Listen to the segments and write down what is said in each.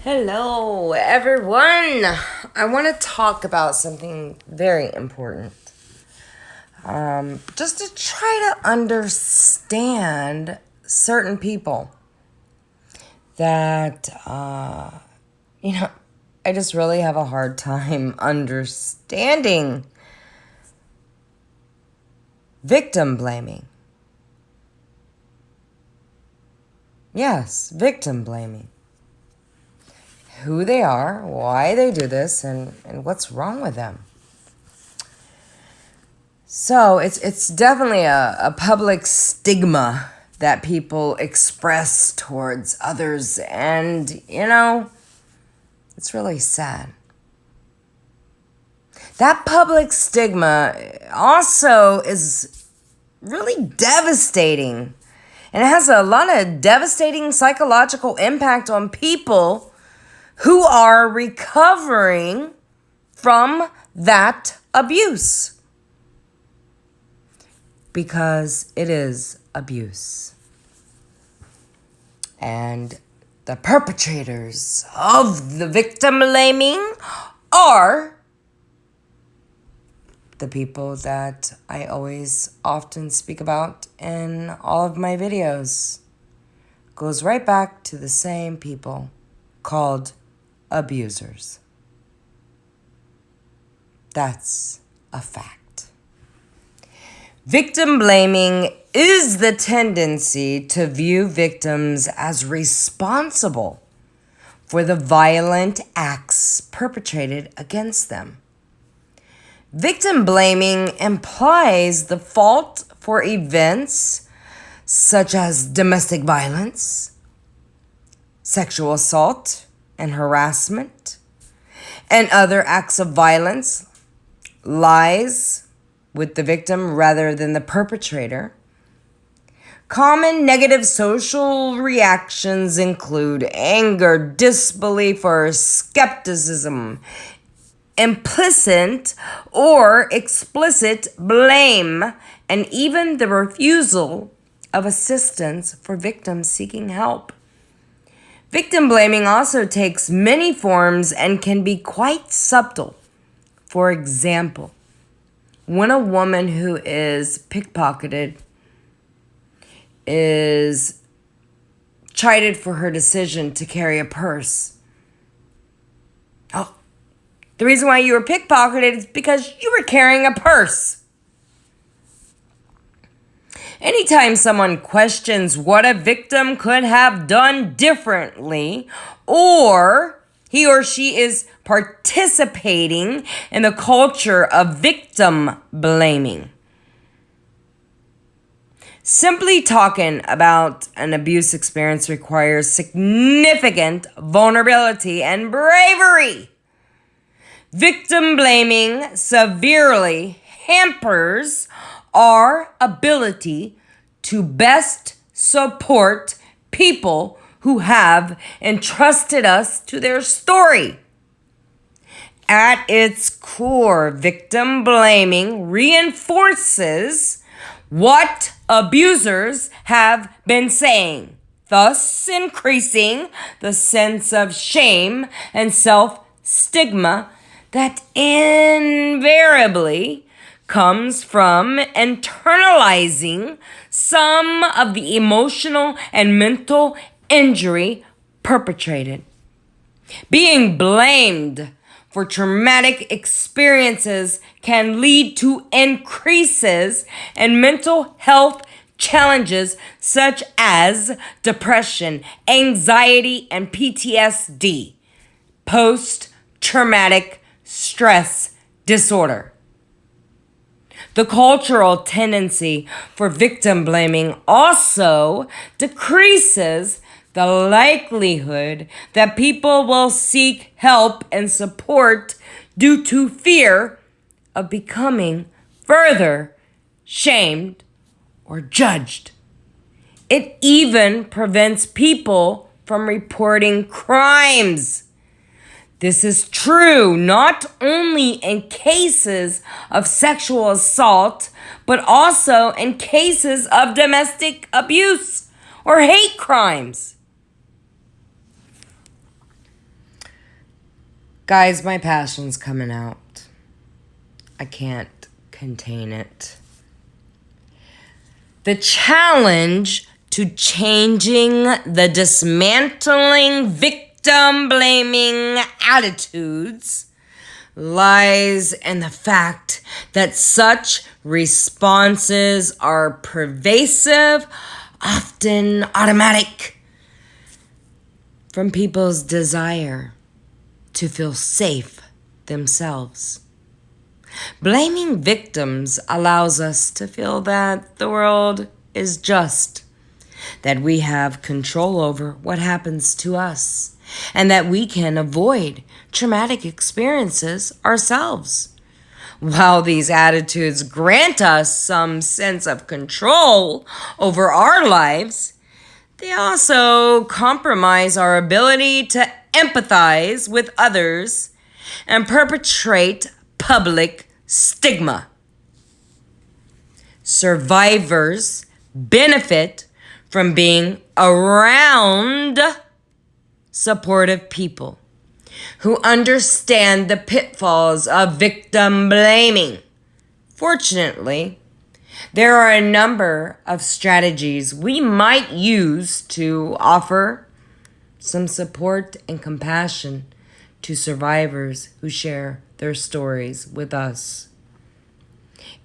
Hello, everyone. I want to talk about something very important. Just to try to understand certain people that, I just really have a hard time understanding victim blaming. Yes, victim blaming. Who they are, why they do this, and what's wrong with them. So it's definitely a public stigma that people express towards others, and it's really sad. That public stigma also is really devastating, and it has a lot of devastating psychological impact on people who are recovering from that abuse. Because it is abuse. And the perpetrators of the victim blaming are the people that I often speak about in all of my videos. Goes right back to the same people called abusers. That's a fact. Victim blaming is the tendency to view victims as responsible for the violent acts perpetrated against them. Victim blaming implies the fault for events such as domestic violence, sexual assault and harassment, and other acts of violence, lies with the victim rather than the perpetrator. Common negative social reactions include anger, disbelief, or skepticism, implicit or explicit blame, and even the refusal of assistance for victims seeking help. Victim blaming also takes many forms and can be quite subtle. For example, when a woman who is pickpocketed is chided for her decision to carry a purse. Oh, the reason why you were pickpocketed is because you were carrying a purse. Anytime someone questions what a victim could have done differently, or he or she is participating in the culture of victim blaming. Simply talking about an abuse experience requires significant vulnerability and bravery. Victim blaming severely hampers our ability to best support people who have entrusted us to their story. At its core, victim blaming reinforces what abusers have been saying, thus increasing the sense of shame and self-stigma that invariably comes from internalizing some of the emotional and mental injury perpetrated. Being blamed for traumatic experiences can lead to increases in mental health challenges such as depression, anxiety, and PTSD, post-traumatic stress disorder. The cultural tendency for victim blaming also decreases the likelihood that people will seek help and support due to fear of becoming further shamed or judged. It even prevents people from reporting crimes. This is true not only in cases of sexual assault, but also in cases of domestic abuse or hate crimes. Guys, my passion's coming out. I can't contain it. The challenge to changing the dismantling victim-blaming attitudes lies in the fact that such responses are pervasive, often automatic, from people's desire to feel safe themselves. Blaming victims allows us to feel that the world is just, that we have control over what happens to us, and that we can avoid traumatic experiences ourselves. While these attitudes grant us some sense of control over our lives, they also compromise our ability to empathize with others and perpetrate public stigma. Survivors benefit from being around supportive people who understand the pitfalls of victim blaming. Fortunately, there are a number of strategies we might use to offer some support and compassion to survivors who share their stories with us.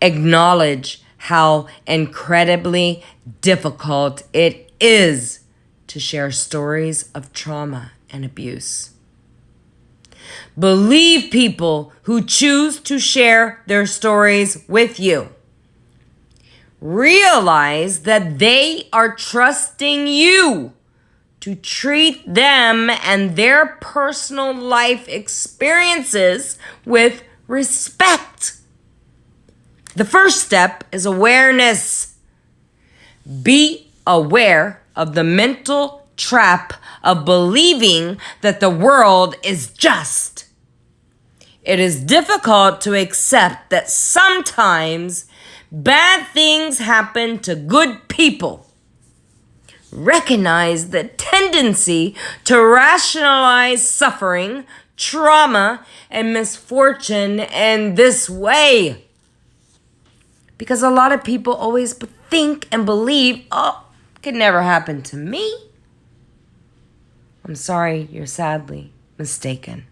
Acknowledge how incredibly difficult it is to share stories of trauma and abuse. Believe people who choose to share their stories with you. Realize that they are trusting you to treat them and their personal life experiences with respect. The first step is awareness. Be aware of the mental trap of believing that the world is just. It is difficult to accept that sometimes bad things happen to good people. Recognize the tendency to rationalize suffering, trauma, and misfortune in this way. Because a lot of people always think and believe, oh, it could never happen to me. I'm sorry, you're sadly mistaken.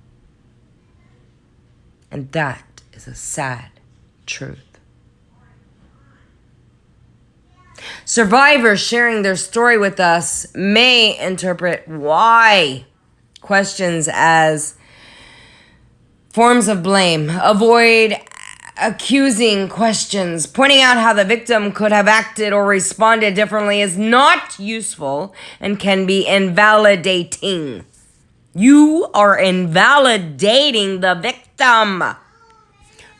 And that is a sad truth. Survivors sharing their story with us may interpret why questions as forms of blame. Avoid accusing questions. Pointing out how the victim could have acted or responded differently is not useful and can be invalidating. You are invalidating the victim.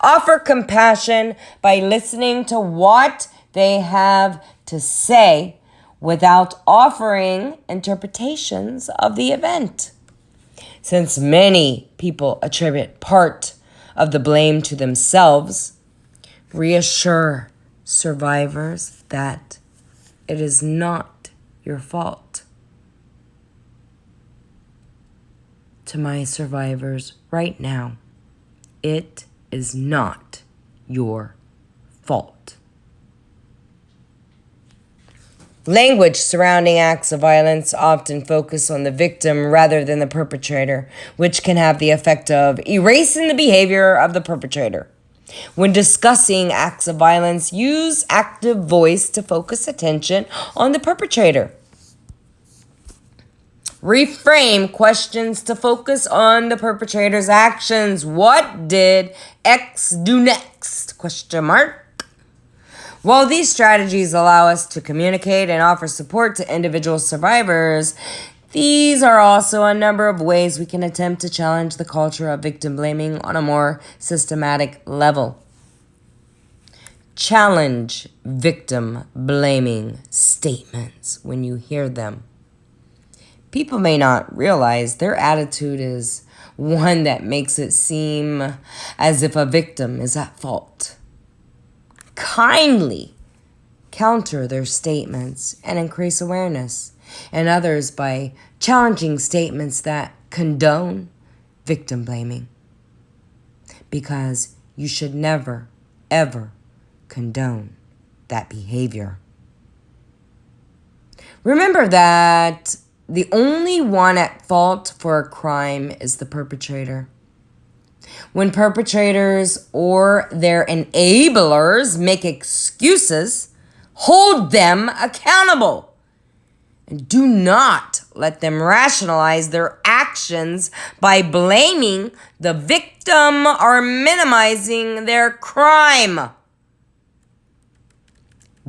Offer compassion by listening to what they have to say without offering interpretations of the event. Since many people attribute part of the blame to themselves, reassure survivors that it is not your fault. To my survivors right now, it is not your fault. Language surrounding acts of violence often focus on the victim rather than the perpetrator, which can have the effect of erasing the behavior of the perpetrator. When discussing acts of violence, use active voice to focus attention on the perpetrator. Reframe questions to focus on the perpetrator's actions. What did X do next? ? While these strategies allow us to communicate and offer support to individual survivors, these are also a number of ways we can attempt to challenge the culture of victim blaming on a more systematic level. Challenge victim blaming statements when you hear them. People may not realize their attitude is one that makes it seem as if a victim is at fault. Kindly counter their statements and increase awareness in others by challenging statements that condone, victim blaming, because you should never, ever condone that behavior. Remember that the only one at fault for a crime is the perpetrator. When perpetrators or their enablers make excuses, hold them accountable. And do not let them rationalize their actions by blaming the victim or minimizing their crime.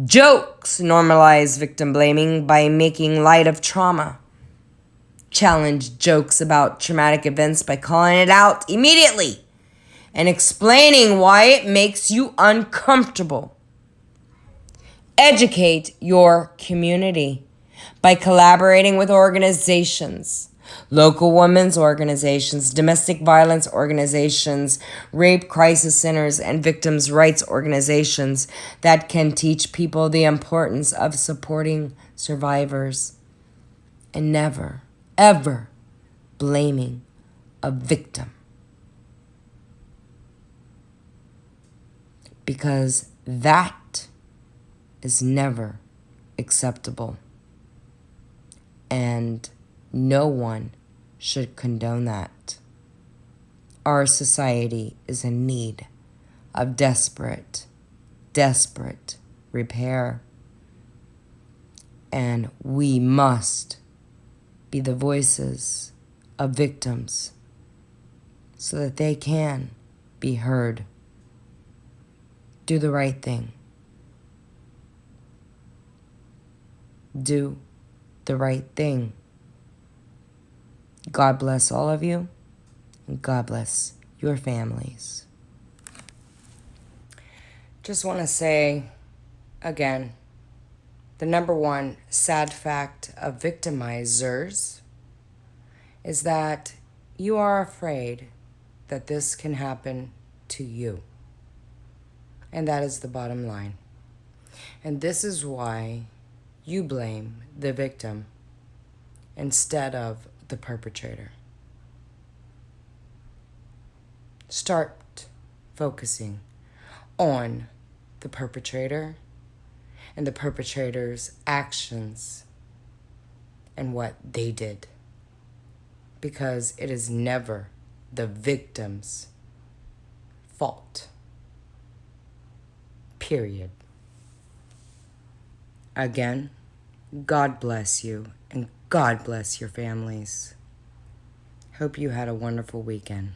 Jokes normalize victim blaming by making light of trauma. Challenge jokes about traumatic events by calling it out immediately and explaining why it makes you uncomfortable. Educate your community by collaborating with organizations, local women's organizations, domestic violence organizations, rape crisis centers, and victims' rights organizations that can teach people the importance of supporting survivors and never, ever blaming a victim. Because that is never acceptable. And no one should condone that. Our society is in need of desperate repair. And we must be the voices of victims so that they can be heard. Do the right thing. Do the right thing. God bless all of you, and God bless your families. Just want to say again, the number one sad fact of victimizers is that you are afraid that this can happen to you. And that is the bottom line. And this is why you blame the victim instead of the perpetrator. Start focusing on the perpetrator and the perpetrator's actions and what they did. Because it is never the victim's fault. Period. Again, God bless you and God bless your families. Hope you had a wonderful weekend.